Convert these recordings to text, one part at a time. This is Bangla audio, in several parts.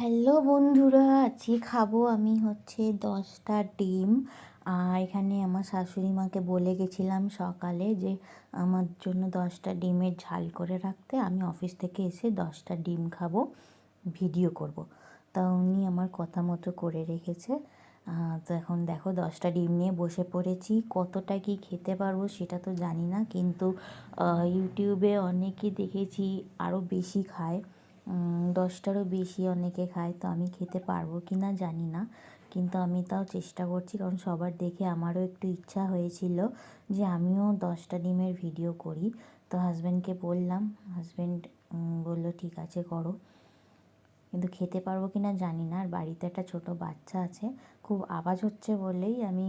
হ্যালো বন্ধুরা, আজকে খাবো আমি হচ্ছে 10টা ডিম। আর এখানে আমার শাশুড়ি মাকে বলে গেছিলাম সকালে যে আমার জন্য 10টা ডিমের ঝাল করে রাখতে। আমি অফিস থেকে এসে 10টা ডিম খাবো, ভিডিও করব। তা উনি আমার কথা মতো করে রেখেছে। তো এখন দেখো 10টা ডিম নিয়ে বসে পড়েছি। কতটা কি খেতে পারবো সেটা তো জানি না, কিন্তু ইউটিউবে অনেকে দেখেছি আরও বেশি খায়, 10টারও বেশি অনেকে খায়। তো আমি খেতে পারবো কি না জানি না, কিন্তু আমি তাও চেষ্টা করছি, কারণ সবার দেখে আমারও একটু ইচ্ছা হয়েছিল যে আমিও 10টা ডিমের ভিডিও করি। তো হাজব্যান্ডকে বললাম, হাজব্যান্ড বললো ঠিক আছে করো, কিন্তু খেতে পারবো কি না জানি না। আর বাড়িতে একটা ছোট বাচ্চা আছে, খুব আওয়াজ হচ্ছে বলেই আমি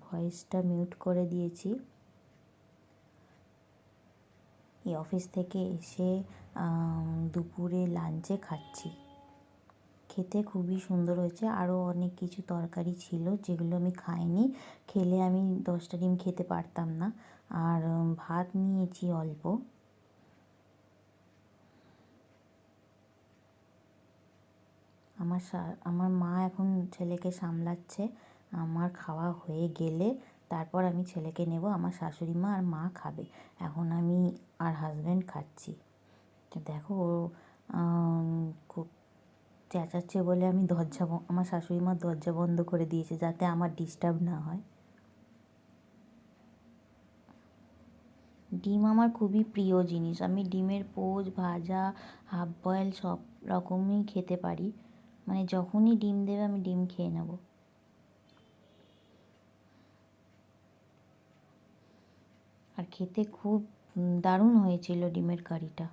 ভয়েসটা মিউট করে দিয়েছি। এই অফিস থেকে এসে দুপুরে লাঞ্চে খাচ্ছি। খেতে খুবই সুন্দর হয়েছে। আরও অনেক কিছু তরকারি ছিল যেগুলো আমি খাইনি, খেলে আমি 10টা ডিম খেতে পারতাম না। আর ভাত নিয়েছি অল্প। আমার মা এখন ছেলেকে সামলাচ্ছে। আমার খাওয়া হয়ে গেলে তারপর আমি ছেলেকে নেব। আমার শাশুড়ি মা আর মা খাবে, এখন আমি আর হাজব্যান্ড খাচ্ছি। তো দেখো ও খুব চেঁচাচ্ছে বলে আমি আমার শাশুড়ি মা দরজা বন্ধ করে দিয়েছে যাতে আমার ডিস্টার্ব না হয়। ডিম আমার খুবই প্রিয় জিনিস। আমি ডিমের পোচ, ভাজা, হাফ বয়েল সব রকমই খেতে পারি। মানে যখনই ডিম দেবে আমি ডিম খেয়ে নেব। আর খেতে খুব দারুণ হয়েছিল ডিমের কারিটা।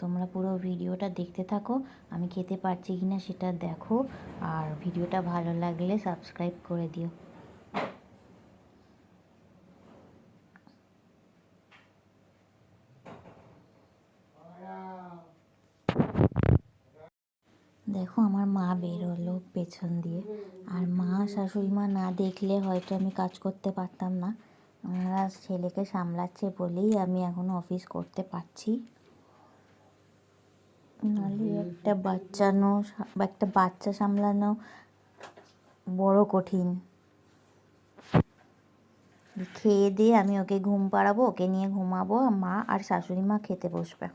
তোমরা পুরো ভিডিওটা দেখতে থাকো, আমি খেতে পারছি কিনা সেটা দেখো। আর ভিডিওটা ভালো লাগলে সাবস্ক্রাইব করে দিও। দেখো আমার মা বেরোলো পেছন দিয়ে। আর মা শাশুড়ি মা না দেখলে হয়তো আমি কাজ করতে পারতাম না। ওনারা ছেলেকে সামলাচ্ছে বলেই আমি এখনও অফিস করতে পারছি, নাহলে একটা বাচ্চা সামলানো বড় কঠিন। খেয়ে দিয়ে আমি ওকে ঘুম পাড়াবো, ওকে নিয়ে ঘুমাবো, মা আর শাশুড়ি মা খেতে বসবে।